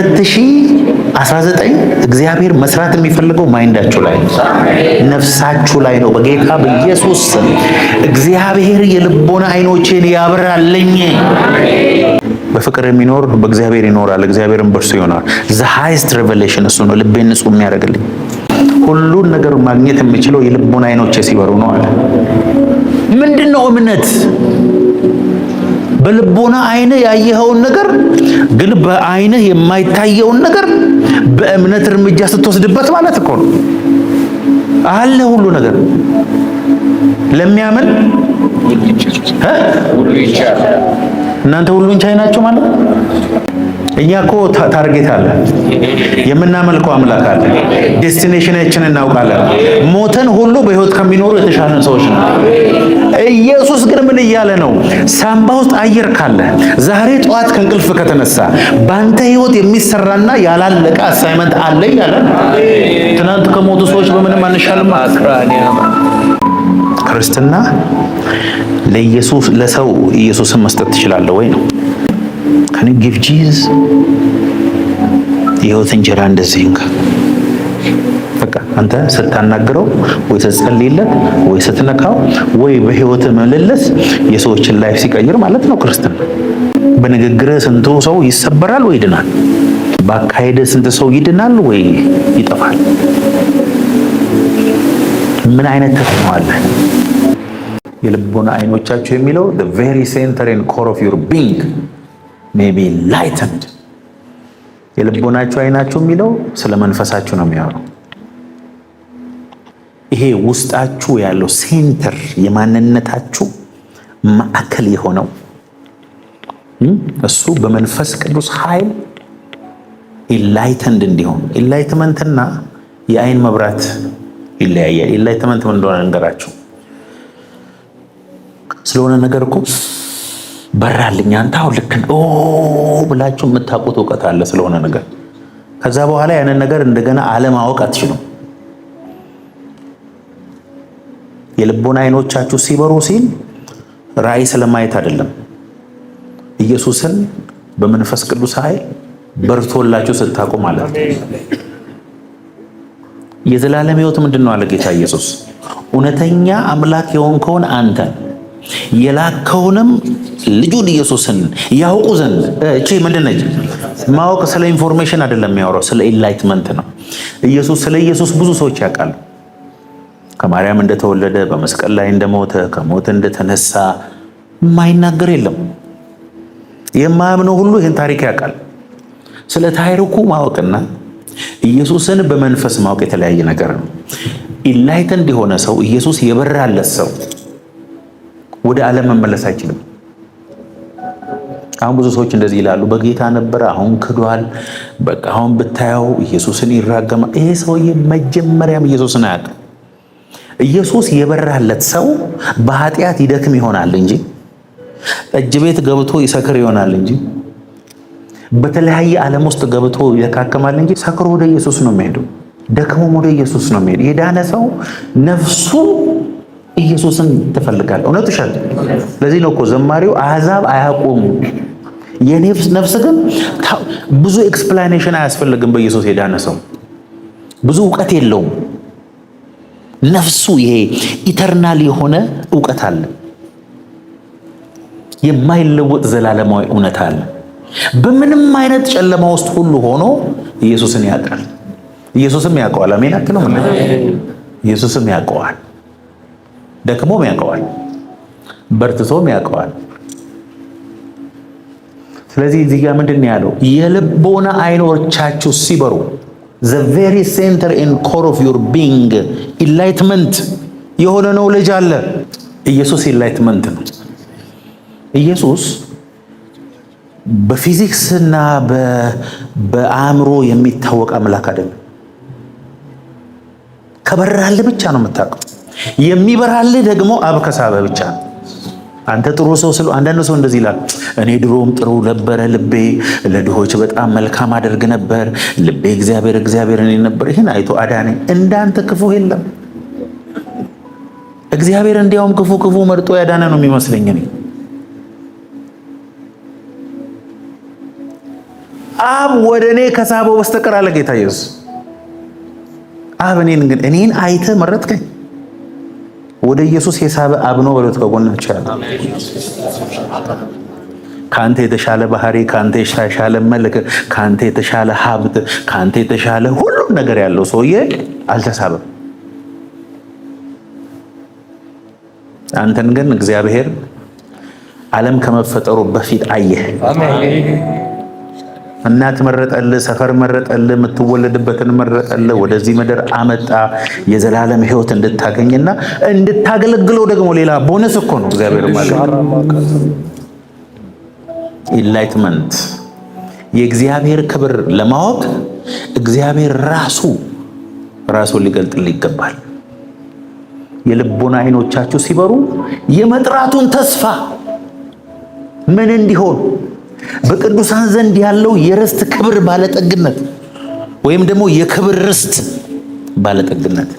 በ2019 እግዚአብሔር መስራት የሚፈልገው ማይንዳችሁ ላይ ነው፣ ነፍሳችሁ ላይ ነው። በጌታ በኢየሱስ ስም እግዚአብሔር የልቦና አይኖችን ያብራልኝ። በፍቅር የሚኖር በእግዚአብሔር ይኖራል፣ እግዚአብሔርም በእርሱ ይሆናል። ዘ ሃይስት ሬቨሌሽን እሱ ነው፣ ልቤን ንጹህ የሚያደርግልኝ። ሁሉን ነገር ማግኘት የምችለው የልቦና አይኖቼ ሲበሩ ነው አለ። ምንድነው እምነት? በልቦና አይነ ያየኸውን ነገር ግን በአይንህ የማይታየውን ነገር በእምነት እርምጃ ስትወስድበት ማለት እኮ ነው። አለ ሁሉ ነገር ለሚያምን ሁሉ ይቻላል። እናንተ ሁሉን ቻይ ናችሁ ማለት ነው። እኛ እኮ ታርጌት አለ፣ የምናመልከው አምላክ አለ፣ ዴስቲኔሽናችንን እናውቃለን። ሞተን ሁሉ በህይወት ከሚኖሩ የተሻለን ሰዎች ነው። ኢየሱስ ግን ምን እያለ ነው? ሳምባ ውስጥ አየር ካለ ዛሬ ጠዋት ከእንቅልፍ ከተነሳ በአንተ ህይወት የሚሰራና ያላለቀ አሳይመንት አለ እያለ ነው። ትናንት ከሞቱ ሰዎች በምንም አንሻልም። ክርስትና ለኢየሱስ ለሰው ኢየሱስን መስጠት ትችላለህ ወይ ነው? ካን ዩ ጊቭ ጂሰስ የህይወት እንጀራ እንደዚህ እንካ። በቃ አንተ ስታናግረው ወይ ስትጸልይለት ወይ ስትነካው ወይ በህይወት መለለስ የሰዎችን ላይፍ ሲቀይር ማለት ነው ክርስትና። በንግግር ስንቱ ሰው ይሰበራል ወይ ይድናል? በአካሄድ ስንት ሰው ይድናል ወይ ይጠፋል? ምን አይነት ተስፋ አለ? የልቦና አይኖቻችሁ የሚለው the very center and core of your being may be lightened። የልቦናችሁ አይናችሁ የሚለው ስለ መንፈሳችሁ ነው የሚያወራው። ይሄ ውስጣችሁ ያለው ሴንተር የማንነታችሁ ማዕከል የሆነው እሱ በመንፈስ ቅዱስ ኃይል ኢንላይተንድ እንዲሆን። ኢንላይትመንትና የአይን መብራት ይለያያል። ኢንላይትመንት ምን እንደሆነ እንገራችሁ። ስለሆነ ነገር እኮ በራልኝ አንተ አሁን ልክ ብላችሁ የምታውቁት እውቀት አለ ስለሆነ ነገር። ከዛ በኋላ ያንን ነገር እንደገና አለማወቅ አትችሉም። የልቦና አይኖቻችሁ ሲበሩ ሲል ራእይ ስለማየት አይደለም፣ ኢየሱስን በመንፈስ ቅዱስ ኃይል በርቶላችሁ ስታውቁ ማለት ነው። የዘላለም ሕይወት ምንድነው አለ ጌታ ኢየሱስ? እውነተኛ አምላክ የሆንከውን አንተን የላከውንም ልጁን ኢየሱስን ያውቁ ዘንድ። እቺ ምንድነች? ማወቅ ስለ ኢንፎርሜሽን አይደለም የሚያወራው፣ ስለ ኢንላይትመንት ነው። ስለ ኢየሱስ ብዙ ሰዎች ያውቃሉ። ከማርያም እንደተወለደ፣ በመስቀል ላይ እንደሞተ፣ ከሞት እንደተነሳ የማይናገር የለም። የማያምነው ሁሉ ይህን ታሪክ ያውቃል። ስለ ታሪኩ ማወቅና ኢየሱስን በመንፈስ ማወቅ የተለያየ ነገር ነው። ኢንላይትንድ የሆነ ሰው፣ ኢየሱስ የበራለት ሰው ወደ ዓለም መመለስ አይችልም። አሁን ብዙ ሰዎች እንደዚህ ይላሉ፣ በጌታ ነበር አሁን ክዷል፣ በቃ አሁን ብታየው ኢየሱስን ይራገማል። ይሄ ሰውዬ መጀመሪያም ኢየሱስን አያውቅም። ኢየሱስ የበራለት ሰው በኃጢአት ይደክም ይሆናል እንጂ፣ ጠጅ ቤት ገብቶ ይሰክር ይሆናል እንጂ፣ በተለያየ ዓለም ውስጥ ገብቶ ይደካከማል እንጂ ሰክሮ ወደ ኢየሱስ ነው የሚሄደው፣ ደክሞም ወደ ኢየሱስ ነው የሚሄደው። የዳነ ሰው ነፍሱ ኢየሱስን ትፈልጋለህ። እውነት ይሻል። ለዚህ ነው እኮ ዘማሪው አሕዛብ አያውቁም፣ የኔፍስ ነፍስ ግን ብዙ ኤክስፕላኔሽን አያስፈልግም። በኢየሱስ የዳነ ሰው ብዙ እውቀት የለውም። ነፍሱ ይሄ ኢተርናል የሆነ እውቀት አለ፣ የማይለወጥ ዘላለማዊ እውነት አለ። በምንም አይነት ጨለማ ውስጥ ሁሉ ሆኖ ኢየሱስን ያውቃል። ኢየሱስም ያውቀዋል። አሜን አትለው? ኢየሱስም ያውቀዋል። ደክሞም ያውቀዋል፣ በርትቶም ያውቀዋል። ስለዚህ እዚህ ጋር ምንድን ነው ያለው? የልቦና አይኖቻችሁ ሲበሩ the very center and core of your being enlightenment የሆነ ነው ልጅ አለ። ኢየሱስ enlightenment ነው። ኢየሱስ በፊዚክስ እና በአእምሮ የሚታወቅ አምላክ አይደለም። ከበራልህ ብቻ ነው የምታውቀው። የሚበራልህ ደግሞ አብ ከሳበህ ብቻ ነው። አንተ ጥሩ ሰው ስለ አንዳንድ ሰው እንደዚህ ይላል፣ እኔ ድሮም ጥሩ ነበረ ልቤ፣ ለድሆች በጣም መልካም አደርግ ነበር ልቤ፣ እግዚአብሔር እኔ ነበር፣ ይሄን አይቶ አዳነኝ። እንዳንተ ክፉ የለም። እግዚአብሔር እንዲያውም ክፉ መርጦ ያዳነ ነው የሚመስለኝ እኔ። አብ ወደ እኔ ከሳበው በስተቀር አለ ጌታ ኢየሱስ። አብ እኔን አይተህ መረጥከኝ። ወደ ኢየሱስ የሳበ አብ ነው በሉት። ከጎናችሁ ያለ ካንተ የተሻለ ባህሪ፣ ካንተ የተሻለ መልክ፣ ካንተ የተሻለ ሀብት፣ ካንተ የተሻለ ሁሉም ነገር ያለው ሰውዬ አልተሳበም። አንተን ግን እግዚአብሔር ዓለም ከመፈጠሩ በፊት አየህ። እናት መረጠልህ፣ ሰፈር መረጠልህ፣ የምትወለድበትን መረጠልህ፣ ወደዚህ ምድር አመጣ የዘላለም ሕይወት እንድታገኝና እንድታገለግለው ደግሞ ሌላ ቦነስ እኮ ነው እግዚአብሔር ማለት። ኢንላይትመንት የእግዚአብሔር ክብር ለማወቅ እግዚአብሔር ራሱን ሊገልጥልህ ይገባል። የልቦና አይኖቻችሁ ሲበሩ የመጥራቱን ተስፋ ምን እንዲሆን በቅዱሳን ዘንድ ያለው የርስት ክብር ባለጠግነት ወይም ደግሞ የክብር ርስት ባለጠግነት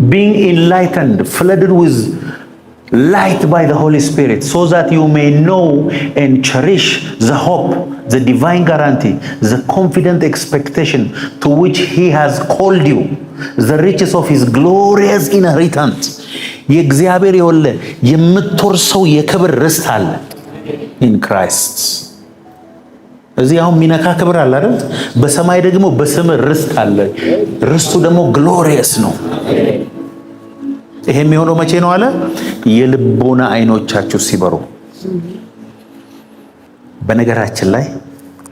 being enlightened, flooded with light by the Holy Spirit, so that you may know and cherish the hope, the divine guarantee, the confident expectation to which He has called you, the riches of His glorious inheritance. የእግዚአብሔር የወለ የምትወርሰው የክብር ርስት አለ in Christ። እዚህ አሁን ሚነካ ክብር አለ አይደል? በሰማይ ደግሞ በስም ርስት አለ። ርስቱ ደግሞ ግሎሪየስ ነው። ይሄ የሚሆነው መቼ ነው አለ? የልቦና አይኖቻችሁ ሲበሩ። በነገራችን ላይ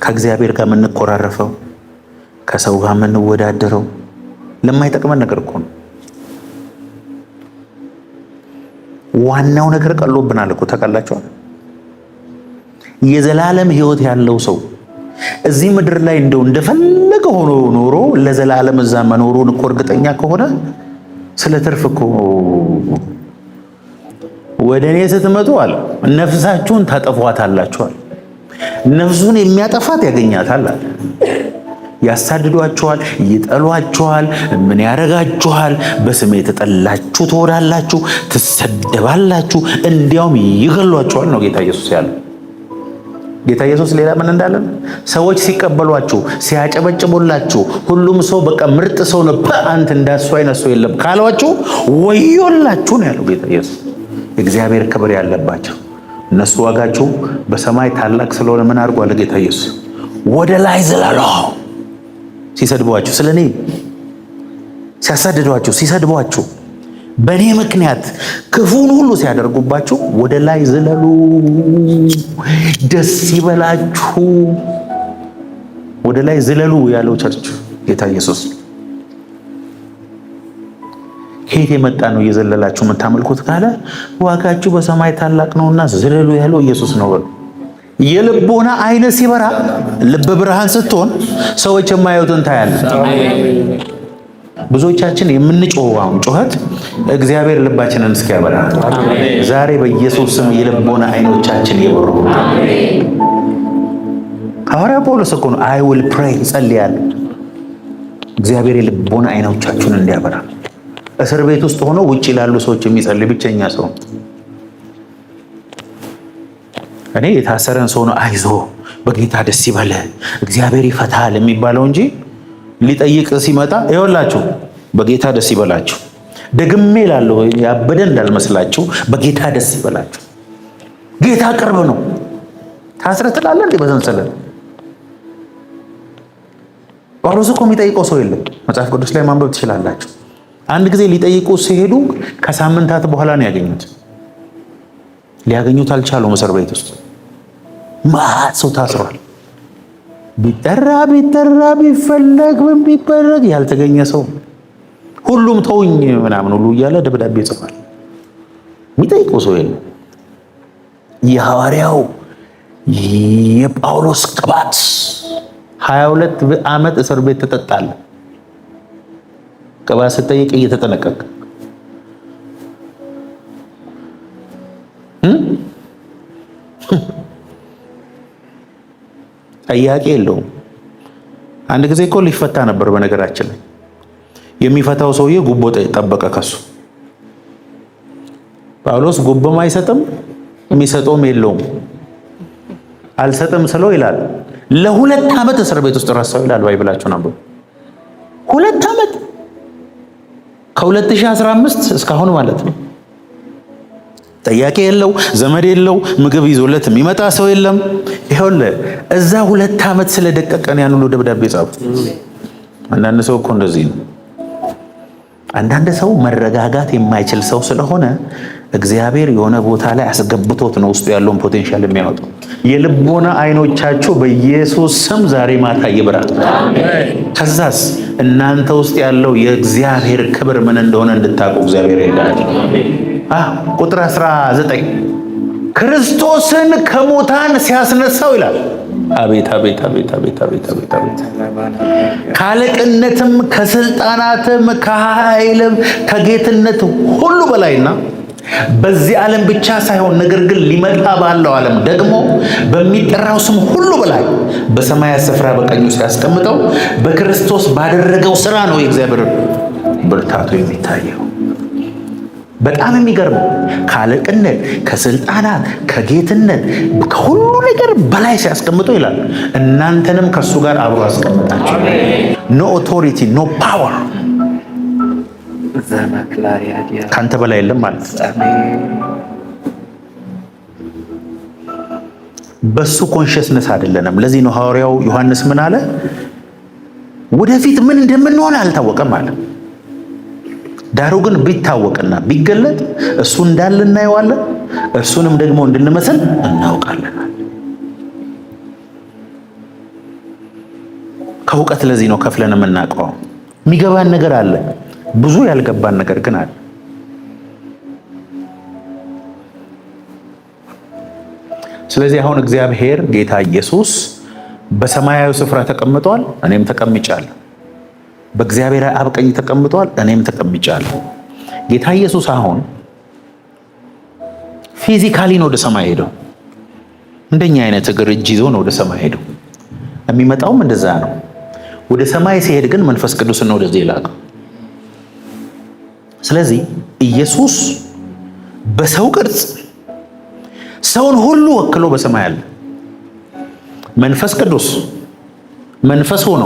ከእግዚአብሔር ጋር የምንቆራረፈው ከሰው ጋር የምንወዳደረው ለማይጠቅመን ነገር እኮ ነው። ዋናው ነገር ቀሎብናል እኮ ተቀላችኋል። የዘላለም ሕይወት ያለው ሰው እዚህ ምድር ላይ እንደፈለገ ሆኖ ኖሮ ለዘላለም እዛ መኖሩን እኮ እርግጠኛ ከሆነ ስለ ትርፍ እኮ ወደ እኔ ስትመጡ አለ ነፍሳችሁን ታጠፏታላችኋል። ነፍሱን የሚያጠፋት ያገኛታል አለ። ያሳድዷችኋል፣ ይጠሏችኋል፣ ምን ያረጋችኋል፣ በስሜ የተጠላችሁ ትሆናላችሁ፣ ትሰደባላችሁ፣ እንዲያውም ይገሏችኋል ነው ጌታ ኢየሱስ ያለው። ጌታ ኢየሱስ ሌላ ምን እንዳለ ሰዎች ሲቀበሏችሁ፣ ሲያጨበጭቡላችሁ፣ ሁሉም ሰው በቃ ምርጥ ሰው ነው አንተ እንዳሱ አይነት ሰው የለም ካሏችሁ ወዮላችሁ ነው ያለው ጌታ ኢየሱስ። እግዚአብሔር ክብር ያለባቸው እነሱ ዋጋቸው በሰማይ ታላቅ ስለሆነ ምን አድርጓል ጌታ ኢየሱስ? ወደ ላይ ዝለሉ። ሲሰድቧችሁ፣ ስለኔ ሲያሳድዷችሁ፣ ሲሰድቧችሁ፣ በእኔ ምክንያት ክፉን ሁሉ ሲያደርጉባችሁ ወደ ላይ ዝለሉ፣ ደስ ይበላችሁ። ወደ ላይ ዝለሉ ያለው ቸርች ጌታ ኢየሱስ። ከየት የመጣ ነው እየዘለላችሁ የምታመልኩት ካለ ዋጋችሁ በሰማይ ታላቅ ነውና ዝለሉ ያለው ኢየሱስ ነው። የልቦና አይነ ሲበራ ልብ ብርሃን ስትሆን ሰዎች የማያዩትን ታያለህ። ብዙዎቻችን የምንጮኸው ጩኸት እግዚአብሔር ልባችንን እስኪያበራ ዛሬ በኢየሱስ ስም የልቦና አይኖቻችን ይበሩ። ሐዋርያ ጳውሎስ እኮ ነው አይ ዊል ፕሬይ ጸልያለሁ እግዚአብሔር የልቦና አይኖቻችሁን እንዲያበራ። እስር ቤት ውስጥ ሆኖ ውጪ ላሉ ሰዎች የሚጸልይ ብቸኛ ሰው እኔ የታሰረን ሰው ነው አይዞ በጌታ ደስ ይበለ እግዚአብሔር ይፈታል የሚባለው እንጂ ሊጠይቅ ሲመጣ ይኸውላችሁ በጌታ ደስ ይበላችሁ ደግሜ እላለሁ ያበደ እንዳልመስላችሁ በጌታ ደስ ይበላችሁ። ጌታ ቅርብ ነው። ታስረ ትላለህ እንዴ በሰንሰለት? ጳውሎስ እኮ የሚጠይቀው ሰው የለም። መጽሐፍ ቅዱስ ላይ ማንበብ ትችላላችሁ። አንድ ጊዜ ሊጠይቁ ሲሄዱ ከሳምንታት በኋላ ነው ያገኙት። ሊያገኙት አልቻሉም። እስር ቤት ውስጥ ማት ሰው ታስሯል። ቢጠራ ቢፈለግ ምን ቢደረግ ያልተገኘ ሰው ሁሉም ተውኝ ምናምን ሁሉ እያለ ደብዳቤ ይጽፋል። የሚጠይቀው ሰው የለም። የሐዋርያው የጳውሎስ ቅባት 22 ዓመት እስር ቤት ተጠጣለ። ቅባት ስጠይቅ እየተጠነቀቀ ጠያቂ የለውም። አንድ ጊዜ እኮ ሊፈታ ነበር። በነገራችን ላይ የሚፈታው ሰውዬ ጉቦ ጠበቀ ከሱ። ጳውሎስ ጉቦም አይሰጥም የሚሰጠውም የለውም። አልሰጥም ስለው ይላል ለ2 ዓመት እስር ቤት ውስጥ ረሳው ይላል። ባይብላችሁን አንብቡ። 2 ዓመት ከ2015 እስካሁን ማለት ነው። ጠያቂ የለው፣ ዘመድ የለው፣ ምግብ ይዞለት የሚመጣ ሰው የለም። ይኸውልህ እዛ 2 ዓመት ስለደቀቀን ያን ሁሉ ደብዳቤ ጻፉ። አንዳንድ ሰው እኮ እንደዚህ ነው። አንዳንድ ሰው መረጋጋት የማይችል ሰው ስለሆነ እግዚአብሔር የሆነ ቦታ ላይ አስገብቶት ነው ውስጡ ያለውን ፖቴንሻል የሚያወጣው። የልቦና አይኖቻችሁ በኢየሱስ ስም ዛሬ ማታ ይብራ። ከዛስ እናንተ ውስጥ ያለው የእግዚአብሔር ክብር ምን እንደሆነ እንድታውቁ እግዚአብሔር ይርዳል። ቁጥር 19 ክርስቶስን ከሙታን ሲያስነሳው ይላል። አቤት አቤት አቤት አቤት አቤት አቤት አቤት! ከአለቅነትም ከስልጣናትም ከኃይልም ከጌትነት ሁሉ በላይና በዚህ ዓለም ብቻ ሳይሆን ነገር ግን ሊመጣ ባለው ዓለም ደግሞ በሚጠራው ስም ሁሉ በላይ በሰማያት ስፍራ በቀኙ ሲያስቀምጠው በክርስቶስ ባደረገው ሥራ ነው የእግዚአብሔር ብርታቱ የሚታየው። በጣም የሚገርመው ከአለቅነት ከስልጣናት ከጌትነት ከሁሉ ነገር በላይ ሲያስቀምጠው ይላል እናንተንም ከእሱ ጋር አብሮ አስቀምጣቸው። ኖ ኦቶሪቲ ኖ ፓወር ካንተ በላይ የለም ማለት ነው። በሱ ኮንሽስነስ አይደለንም። ለዚህ ነው ሐዋርያው ዮሐንስ ምን አለ? ወደፊት ምን እንደምንሆን አልታወቀም አለ። ዳሩ ግን ቢታወቅና ቢገለጥ እሱ እንዳለ እናየዋለን፣ እርሱንም ደግሞ እንድንመስል እናውቃለን። ከእውቀት ለዚህ ነው ከፍለን የምናውቀው። የሚገባን ነገር አለ፣ ብዙ ያልገባን ነገር ግን አለ። ስለዚህ አሁን እግዚአብሔር ጌታ ኢየሱስ በሰማያዊ ስፍራ ተቀምጧል፣ እኔም ተቀምጫለሁ። በእግዚአብሔር አብ ቀኝ ተቀምጧል፣ እኔም ተቀምጫለሁ። ጌታ ኢየሱስ አሁን ፊዚካሊ ነው ወደ ሰማይ ሄደው። እንደኛ አይነት እግር እጅ ይዞ ነው ወደ ሰማይ ሄደው። የሚመጣውም እንደዛ ነው። ወደ ሰማይ ሲሄድ ግን መንፈስ ቅዱስን ነው ወደዚህ የላከው። ስለዚህ ኢየሱስ በሰው ቅርጽ ሰውን ሁሉ ወክሎ በሰማይ አለ። መንፈስ ቅዱስ መንፈስ ሆኖ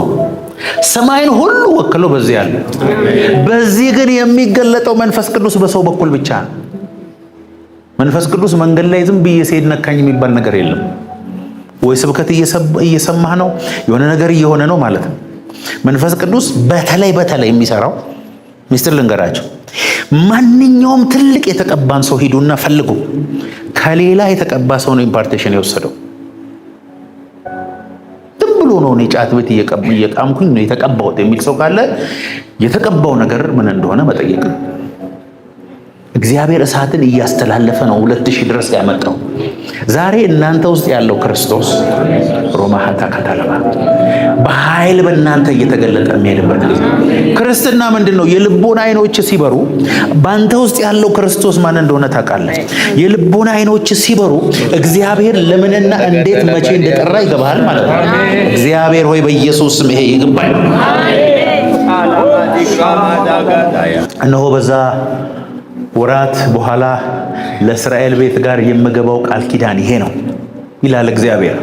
ሰማይን ሁሉ ወክሎ በዚህ አለ። በዚህ ግን የሚገለጠው መንፈስ ቅዱስ በሰው በኩል ብቻ ነው። መንፈስ ቅዱስ መንገድ ላይ ዝም ብዬ ስሄድ ነካኝ የሚባል ነገር የለም። ወይ ስብከት እየሰማህ ነው የሆነ ነገር እየሆነ ነው ማለት ነው። መንፈስ ቅዱስ በተለይ የሚሰራው ሚስጥር ልንገራቸው። ማንኛውም ትልቅ የተቀባን ሰው ሂዱና ፈልጉ። ከሌላ የተቀባ ሰው ነው ኢምፓርቴሽን የወሰደው። ዝም ብሎ ነው እኔ ጫት ቤት እየቃምኩኝ ነው የተቀባሁት የሚል ሰው ካለ የተቀባው ነገር ምን እንደሆነ መጠየቅ። እግዚአብሔር እሳትን እያስተላለፈ ነው 2000 ድረስ ያመጣው። ዛሬ እናንተ ውስጥ ያለው ክርስቶስ ሮማሃታ ካታለባ በኃይል በእናንተ እየተገለጠ የሚሄድበት ጊዜ። ክርስትና ምንድን ነው? የልቦና አይኖች ሲበሩ በአንተ ውስጥ ያለው ክርስቶስ ማን እንደሆነ ታውቃለህ። የልቦና አይኖች ሲበሩ እግዚአብሔር ለምንና እንዴት መቼ እንደጠራ ይገባሃል ማለት ነው። እግዚአብሔር ሆይ በኢየሱስ ስም ይሄ ይገባል። እነሆ በዛ ወራት በኋላ ለእስራኤል ቤት ጋር የምገባው ቃል ኪዳን ይሄ ነው ይላል እግዚአብሔር።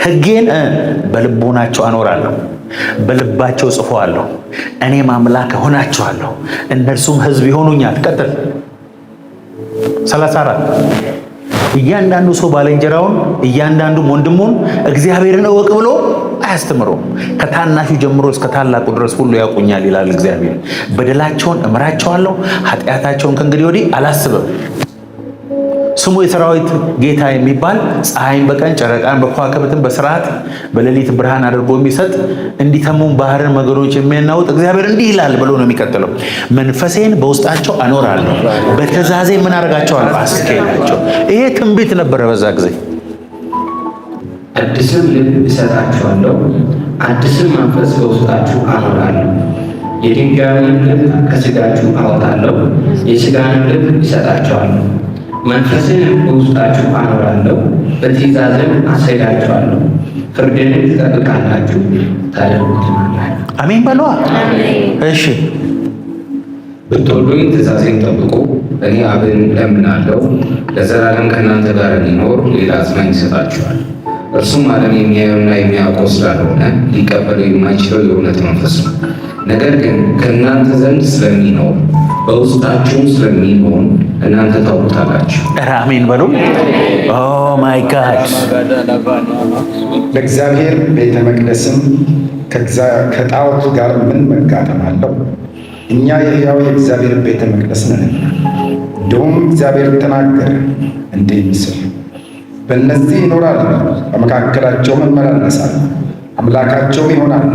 ሕጌን በልቦናቸው አኖራለሁ፣ በልባቸው ጽፈዋለሁ። እኔም አምላክ እሆናቸዋለሁ፣ እነርሱም ሕዝብ ይሆኑኛል። ቀጥል 34 እያንዳንዱ ሰው ባልንጀራውን እያንዳንዱ ወንድሙን እግዚአብሔርን እወቅ ብሎ አያስተምረውም። ከታናሹ ጀምሮ እስከ ታላቁ ድረስ ሁሉ ያውቁኛል ይላል እግዚአብሔር። በደላቸውን እምራቸዋለሁ፣ ኃጢአታቸውን ከእንግዲህ ወዲህ አላስብም። ስሙ የሰራዊት ጌታ የሚባል ፀሐይን በቀን ጨረቃን በከዋክብትን በስርዓት በሌሊት ብርሃን አድርጎ የሚሰጥ እንዲተሙም ባህርን መንገዶች የሚያናውጥ እግዚአብሔር እንዲህ ይላል ብሎ ነው የሚቀጥለው። መንፈሴን በውስጣቸው አኖራለሁ፣ በትእዛዜ ምን አደርጋቸዋለሁ? አስኬዳቸው። ይሄ ትንቢት ነበረ በዛ ጊዜ። አዲስም ልብ እሰጣችኋለሁ፣ አዲስም መንፈስ በውስጣችሁ አኖራለሁ። የድንጋዩን ልብ ከሥጋችሁ አወጣለሁ፣ የሥጋንም ልብ እሰጣችኋለሁ። መንፈስን በውስጣችሁ አኖራለሁ፣ በትእዛዝም አስሄዳችኋለሁ። ፍርድንም ትጠብቃላችሁ፣ ታደርጉትማላችሁ። አሜን በለዋ። እሺ ብትወዱኝ ትእዛዜን ጠብቁ። እኔ አብን እለምናለሁ፣ ለዘላለም ከእናንተ ጋር እንዲኖር ሌላ አጽናኝ ይሰጣችኋል። እርሱም ዓለም የሚያየውና የሚያውቀው ስላልሆነ ሊቀበለው የማይችለው የእውነት መንፈስ ነው። ነገር ግን ከእናንተ ዘንድ ስለሚኖር በውስጣችሁም ስለሚሆን እናንተ ታውቁታላችሁ። አሜን በሉ። ኦ ማይ ጋድ። ለእግዚአብሔር ቤተ መቅደስም ከጣዖቱ ጋር ምን መጋጠም አለው? እኛ የሕያው የእግዚአብሔር ቤተ መቅደስ ነን። እንደውም እግዚአብሔር ተናገረ እንዲህ ሲል በእነዚህ ይኖራሉ፣ በመካከላቸውም እመላለሳለሁ፣ አምላካቸውም ይሆናል፣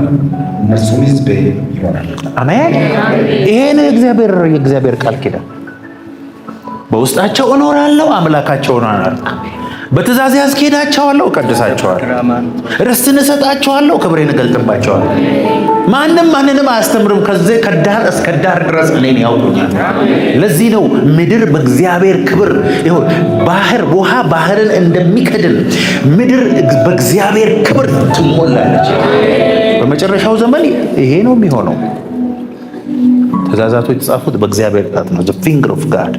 እነርሱም ሕዝቤ ይሆናል። አሜን። ይሄን የእግዚአብሔር ቃል ኪዳን በውስጣቸው እኖራለሁ፣ አምላካቸው ይሆናል። በትእዛዝ ያስኬዳቸዋለሁ፣ እቀድሳቸዋለሁ፣ ርስትን እሰጣቸዋለሁ፣ ክብሬን እገልጥባቸዋለሁ። ማንም ማንንም አያስተምርም። ከዚህ ከዳር እስከ ዳር ድረስ እኔን ያውቁኛል። ለዚህ ነው ምድር በእግዚአብሔር ክብር ይሁን። ውሃ ባህርን እንደሚከድን ምድር በእግዚአብሔር ክብር ትሞላለች። በመጨረሻው ዘመን ይሄ ነው የሚሆነው። ትእዛዛቱ የተጻፉት በእግዚአብሔር ጣት ነው። the finger of God።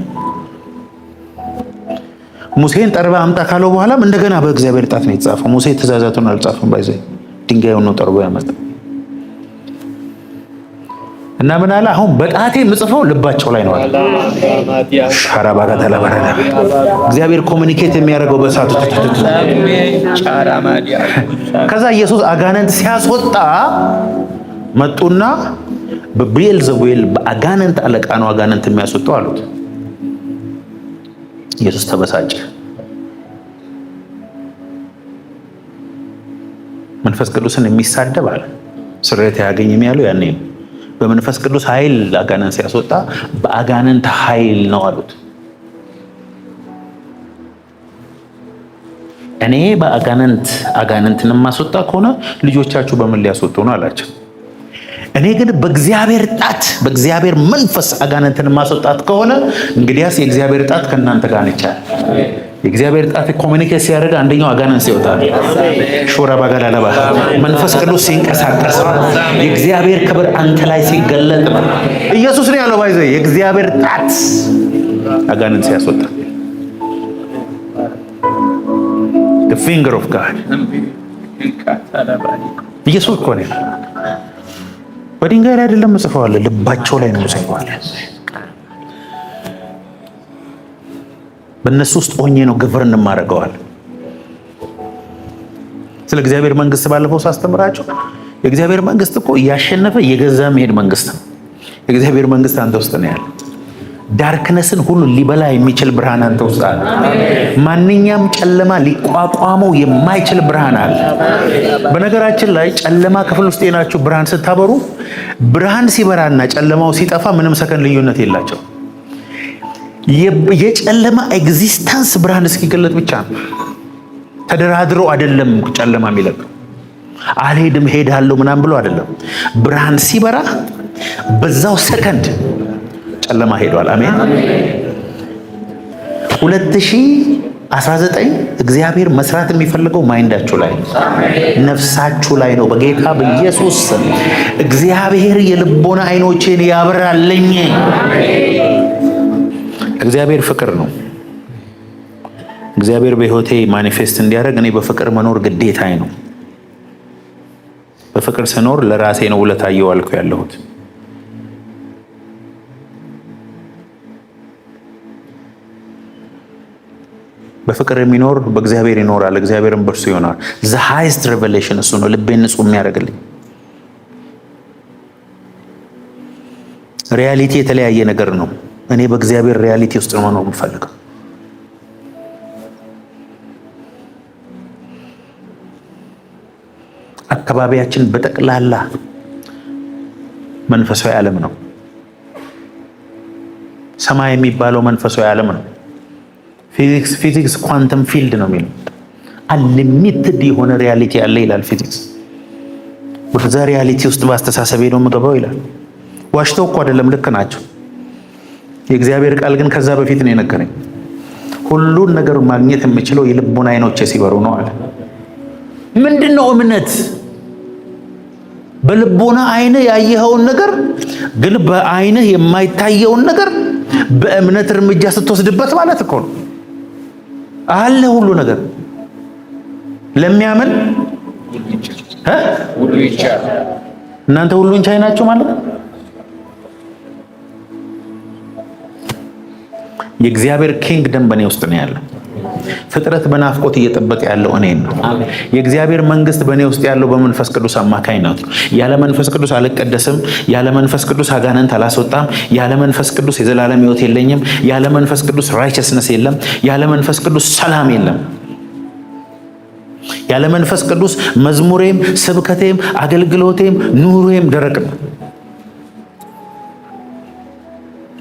ሙሴን ጠርባ አምጣ ካለው በኋላም እንደገና በእግዚአብሔር ጣት ነው የተጻፈው። ሙሴ ትእዛዛቱን አልጻፈም። ባይዘ ድንጋዩን ነው ጠርቦ ያመጣ እና ምን አለ? አሁን በጣቴ የምጽፈው ልባቸው ላይ ነው አለ። ሻራባጋ ተላባራላ እግዚአብሔር ኮሙኒኬት የሚያደርገው በሳቱ ከዛ ኢየሱስ አጋንንት ሲያስወጣ መጡና በቤልዘቡል በአጋንንት አለቃ ነው አጋንንት የሚያስወጣው አሉት። ኢየሱስ ተበሳጨ። መንፈስ ቅዱስን የሚሳደብ አለ ስርየት አያገኝም ያለው ያኔ ነው። በመንፈስ ቅዱስ ኃይል አጋንንት ሲያስወጣ በአጋንንት ኃይል ነው አሉት። እኔ አጋንንትን ማስወጣ ከሆነ ልጆቻችሁ በምን ሊያስወጡ ነው አላቸው። እኔ ግን በእግዚአብሔር ጣት በእግዚአብሔር መንፈስ አጋንንትን ማስወጣት ከሆነ እንግዲያስ የእግዚአብሔር ጣት ከእናንተ ጋር ነች። የእግዚአብሔር ጣት ኮሙኒኬት ሲያደርግ አንደኛው አጋንንት ሲወጣ ሾራ ባጋላባ መንፈስ ቅዱስ ሲንቀሳቀስ የእግዚአብሔር ክብር አንተ ላይ ሲገለጥ ነው። ኢየሱስ ነው ያለው ባይዘ የእግዚአብሔር ጣት አጋንንት ሲያስወጣ the finger of God ኢየሱስ እኮ ነው። በድንጋይ ላይ አይደለም ጽፈዋል፣ ልባቸው ላይ ነው ጽፈዋል። በእነሱ ውስጥ ሆኜ ነው ግብርን እንማረገዋል። ስለ እግዚአብሔር መንግስት ባለፈው ሳስተምራቸው የእግዚአብሔር መንግስት እኮ እያሸነፈ የገዛ መሄድ መንግስት ነው። የእግዚአብሔር መንግስት አንተ ውስጥ ነው ያለው። ዳርክነስን ሁሉ ሊበላ የሚችል ብርሃን አንተ ውስጥ አለ። ማንኛውም ጨለማ ሊቋቋመው የማይችል ብርሃን አለ። በነገራችን ላይ ጨለማ ክፍል ውስጥ የናችሁ ብርሃን ስታበሩ ብርሃን ሲበራና ጨለማው ሲጠፋ ምንም ሰከንድ ልዩነት የላቸው። የጨለማ ኤግዚስተንስ ብርሃን እስኪገለጥ ብቻ ነው። ተደራድሮ አይደለም ጨለማ የሚለቅ አልሄድም ሄዳለሁ ምናምን ብሎ አይደለም። ብርሃን ሲበራ በዛው ሰከንድ ጨለማ ሄዷል። አሜን። 2019 እግዚአብሔር መስራት የሚፈልገው ማይንዳችሁ ላይ ነው፣ ነፍሳችሁ ላይ ነው። በጌታ በኢየሱስ ስም እግዚአብሔር የልቦና አይኖቼን ያብራልኝ። እግዚአብሔር ፍቅር ነው። እግዚአብሔር በሕይወቴ ማኒፌስት እንዲያደርግ እኔ በፍቅር መኖር ግዴታዬ ነው። በፍቅር ስኖር ለራሴ ነው ውለታ እየዋልኩ ያለሁት። በፍቅር የሚኖር በእግዚአብሔር ይኖራል፣ እግዚአብሔርም በእርሱ ይሆናል። the highest revelation እሱ ነው ልቤን ንጹህ የሚያደርግልኝ። ሪያሊቲ የተለያየ ነገር ነው። እኔ በእግዚአብሔር ሪያሊቲ ውስጥ ነው መኖር የምፈልገው። አካባቢያችን በጠቅላላ መንፈሳዊ ዓለም ነው። ሰማይ የሚባለው መንፈሳዊ ዓለም ነው። ፊዚክስ ኳንተም ፊልድ ነው የሚለው አንሊሚትድ የሆነ ሪያሊቲ አለ ይላል ፊዚክስ። በዛ ሪያሊቲ ውስጥ በአስተሳሰቤ ነው የምገባው ይላል። ዋሽተው እኮ አይደለም፣ ልክ ናቸው። የእግዚአብሔር ቃል ግን ከዛ በፊት ነው የነገረኝ። ሁሉን ነገር ማግኘት የምችለው የልቦና አይኖቼ ሲበሩ ነው አለ። ምንድነው እምነት? በልቦና አይነ ያየኸውን ነገር ግን በአይንህ የማይታየውን ነገር በእምነት እርምጃ ስትወስድበት ማለት እኮ ነው። አለ ሁሉ ነገር ለሚያምን ሁሉ ይቻላል። እናንተ ሁሉን ቻይ ናችሁ ማለት ነው። የእግዚአብሔር ኪንግደም በእኔ ውስጥ ነው ያለው። ፍጥረት በናፍቆት እየጠበቀ ያለው እኔን ነው። የእግዚአብሔር መንግስት በእኔ ውስጥ ያለው በመንፈስ ቅዱስ አማካኝነት ነው። ያለ መንፈስ ቅዱስ አልቀደስም። ያለ መንፈስ ቅዱስ አጋንንት አላስወጣም። ያለ መንፈስ ቅዱስ የዘላለም ሕይወት የለኝም። ያለ መንፈስ ቅዱስ ራይቸስነስ የለም። ያለ መንፈስ ቅዱስ ሰላም የለም። ያለ መንፈስ ቅዱስ መዝሙሬም፣ ስብከቴም፣ አገልግሎቴም፣ ኑሮዬም ደረቅ ነው።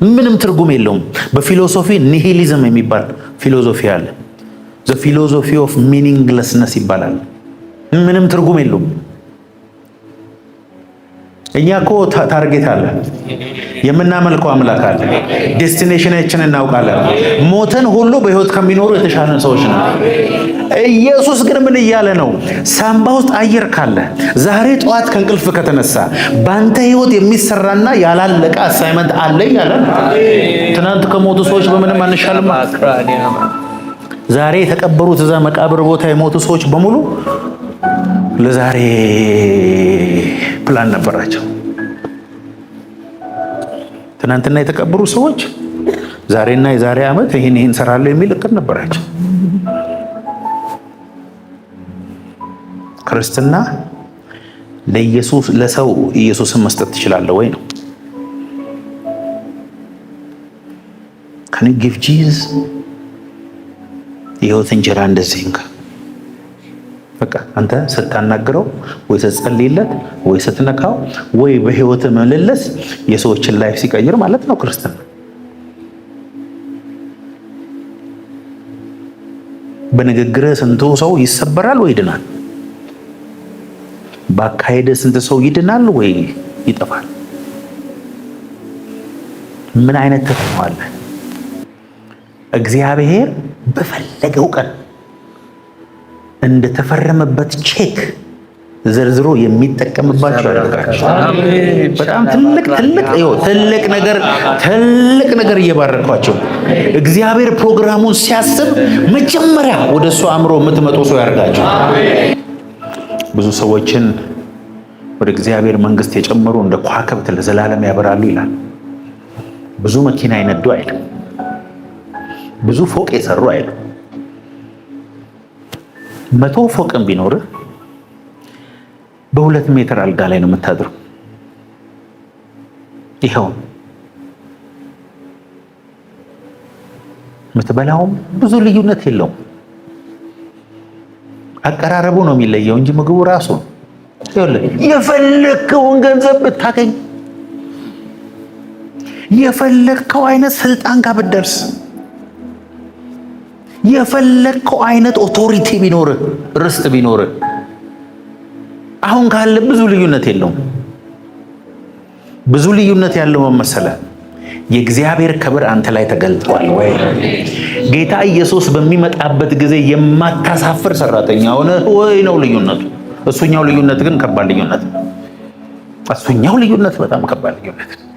ምንም ትርጉም የለውም። በፊሎሶፊ ኒሂሊዝም የሚባል ፊሎሶፊ አለ። ዘ ፊሎሶፊ ኦፍ ሚኒንግለስነስ ይባላል። ምንም ትርጉም የለውም። እኛ እኮ ታርጌት አለ፣ የምናመልከው አምላክ አለ፣ ዴስቲኔሽናችንን እናውቃለን። ሞተን ሁሉ በህይወት ከሚኖሩ የተሻለን ሰዎች ነው። ኢየሱስ ግን ምን እያለ ነው? ሳምባ ውስጥ አየር ካለ ዛሬ ጠዋት ከእንቅልፍ ከተነሳ በአንተ ህይወት የሚሰራና ያላለቀ አሳይመንት አለ እያለ ነው። ትናንት ከሞቱ ሰዎች በምንም አንሻልም። ዛሬ የተቀበሩት እዛ መቃብር ቦታ የሞቱ ሰዎች በሙሉ ለዛሬ ፕላን ነበራቸው። ትናንትና የተቀበሩ ሰዎች ዛሬና የዛሬ ዓመት ይህን ሰራለሁ የሚል እቅድ ነበራቸው። ክርስትና ለኢየሱስ ለሰው ኢየሱስን መስጠት ትችላለህ ወይ ነው። Can you give Jesus የህይወት እንጀራ እንደዚህ እንካ። በቃ አንተ ስታናግረው ወይ ስትጸልይለት ወይ ስትነካው ወይ በህይወት መለለስ የሰዎችን ላይፍ ሲቀይር ማለት ነው ክርስትና። በንግግር ስንቱ ሰው ይሰበራል ወይ ይድናል? በአካሄድ ስንት ሰው ይድናል ወይ ይጠፋል? ምን አይነት ተስፋ አለ? እግዚአብሔር በፈለገው ቀን እንደተፈረመበት ቼክ ዘርዝሮ የሚጠቀምባቸው ያደርጋቸው። በጣም ትልቅ ነገር እየባረኳቸው እግዚአብሔር ፕሮግራሙን ሲያስብ መጀመሪያ ወደ እሱ አእምሮ የምትመጡ ሰው ያደርጋቸው። ብዙ ሰዎችን ወደ እግዚአብሔር መንግስት የጨመሩ እንደ ከዋክብት ለዘላለም ያበራሉ ይላል። ብዙ መኪና ይነዱ አይልም። ብዙ ፎቅ የሰሩ አይልም። 100 ፎቅም ቢኖር በ2 ሜትር አልጋ ላይ ነው የምታድረው። ይኸው የምትበላውም ብዙ ልዩነት የለውም። አቀራረቡ ነው የሚለየው እንጂ ምግቡ ራሱ የፈለከውን ገንዘብ ብታገኝ፣ የፈለከው አይነት ስልጣን ጋር ብትደርስ፣ የፈለከው አይነት ኦቶሪቲ ቢኖር፣ ርስት ቢኖር አሁን ካለ ብዙ ልዩነት የለውም። ብዙ ልዩነት ያለው መሰለ የእግዚአብሔር ክብር አንተ ላይ ተገልጧል ወይ? ጌታ ኢየሱስ በሚመጣበት ጊዜ የማታሳፍር ሰራተኛ ሆነ ወይ ነው ልዩነቱ። እሱኛው ልዩነት ግን ከባድ ልዩነት ነው። እሱኛው ልዩነት በጣም ከባድ ልዩነት ነው።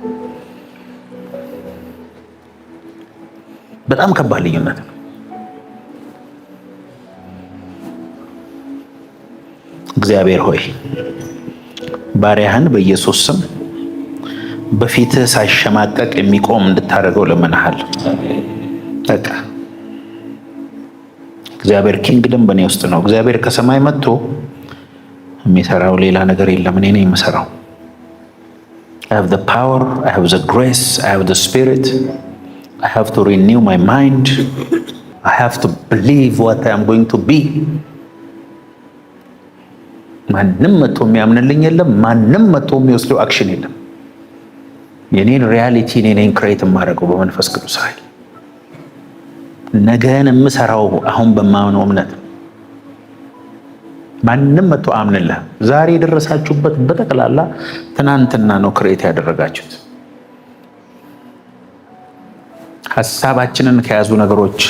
በጣም ከባድ ልዩነት ነው። እግዚአብሔር ሆይ ባሪያህን በኢየሱስ ስም በፊትህ ሳይሸማቀቅ የሚቆም እንድታደርገው ለመናሃል። በቃ እግዚአብሔር ኪንግደም በእኔ ውስጥ ነው። እግዚአብሔር ከሰማይ መጥቶ የሚሰራው ሌላ ነገር የለም። እኔ ነኝ የምሰራው። I have the power, I have the grace, I have the spirit. I have to renew my mind. I have to believe what I am going to be. ማንም መጥቶ የሚያምንልኝ የለም። ማንም መጥቶ የሚወስደው አክሽን የለም። የኔን ሪያሊቲ እኔ ነኝ ክሬት የማደርገው በመንፈስ ቅዱስ ኃይል። ነገን የምሰራው አሁን በማምነው እምነት። ማንም መጥቶ አምንልህ። ዛሬ የደረሳችሁበት በጠቅላላ ትናንትና ነው ክሬት ያደረጋችሁት። ሀሳባችንን ከያዙ ነገሮች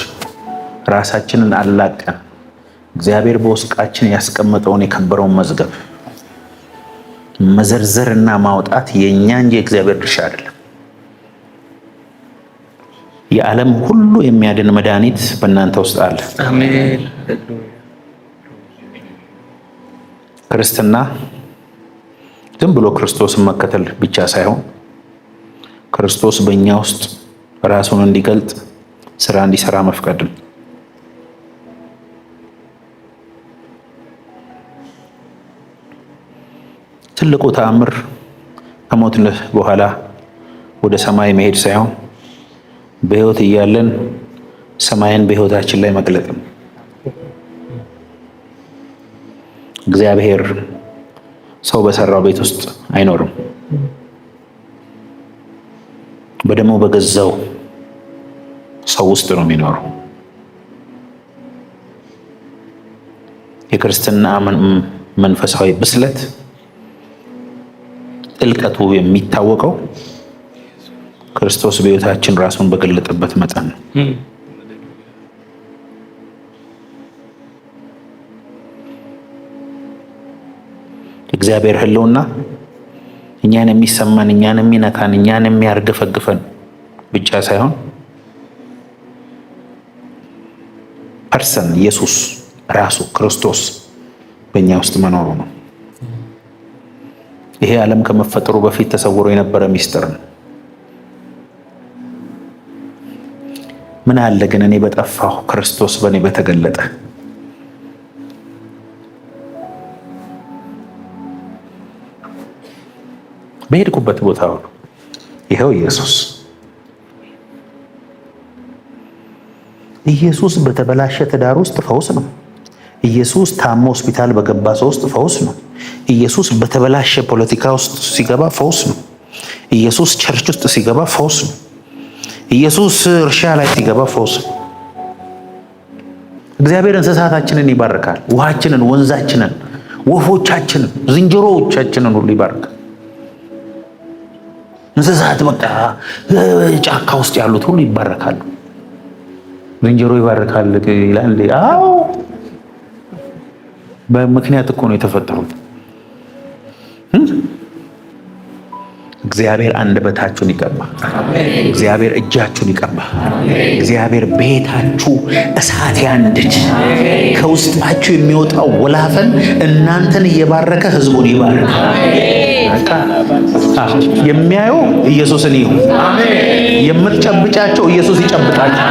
ራሳችንን አላቀን እግዚአብሔር በውስጣችን ያስቀመጠውን የከበረውን መዝገብ መዘርዘርና ማውጣት የኛ እንጂ የእግዚአብሔር ድርሻ አይደለም። የዓለም ሁሉ የሚያድን መድኃኒት በእናንተ ውስጥ አለ። አሜን። ክርስትና ዝም ብሎ ክርስቶስን መከተል ብቻ ሳይሆን ክርስቶስ በእኛ ውስጥ ራሱን እንዲገልጥ ስራ እንዲሰራ መፍቀድ ነው። ትልቁ ተአምር ከሞት በኋላ ወደ ሰማይ መሄድ ሳይሆን በሕይወት እያለን ሰማይን በሕይወታችን ላይ መግለጥ ነው። እግዚአብሔር ሰው በሰራው ቤት ውስጥ አይኖርም። በደሙ በገዛው ሰው ውስጥ ነው የሚኖረው። የክርስትና መንፈሳዊ ብስለት ጥልቀቱ የሚታወቀው ክርስቶስ በሕይወታችን ራሱን በገለጠበት መጠን ነው። እግዚአብሔር ሕልውና እኛን የሚሰማን፣ እኛን የሚነካን፣ እኛን የሚያርገፈግፈን ብቻ ሳይሆን ፐርሰን ኢየሱስ ራሱ ክርስቶስ በእኛ ውስጥ መኖሩ ነው። ይሄ ዓለም ከመፈጠሩ በፊት ተሰውሮ የነበረ ሚስጥር ነው። ምን አለ ግን እኔ በጠፋሁ ክርስቶስ በእኔ በተገለጠ። በሄድኩበት ቦታ ሁሉ ይኸው ኢየሱስ በተበላሸ ትዳር ውስጥ ፈውስ ነው። ኢየሱስ ታሞ ሆስፒታል በገባ ሰው ውስጥ ፈውስ ነው። ኢየሱስ በተበላሸ ፖለቲካ ውስጥ ሲገባ ፈውስ ነው። ኢየሱስ ቸርች ውስጥ ሲገባ ፈውስ ነው። ኢየሱስ እርሻ ላይ ሲገባ ፈውስ ነው። እግዚአብሔር እንስሳታችንን ይባርካል። ውሃችንን፣ ወንዛችንን፣ ወፎቻችንን፣ ዝንጀሮዎቻችንን ሁሉ ይባርካል። እንስሳት በቃ ጫካ ውስጥ ያሉት ሁሉ ይባረካሉ። ዝንጀሮ ይባርካል ይላል። አዎ በምክንያት እኮ ነው የተፈጠሩት። እግዚአብሔር አንደበታችሁን ይቀባ። እግዚአብሔር እጃችሁን ይቀባ። እግዚአብሔር ቤታችሁ እሳት ያንድድ። ከውስጣችሁ የሚወጣው ወላፈን እናንተን እየባረከ ህዝቡን ይባርክ። የሚያየው ኢየሱስን ይሁን። የምትጨብጫቸው ኢየሱስ ይጨብጣቸው።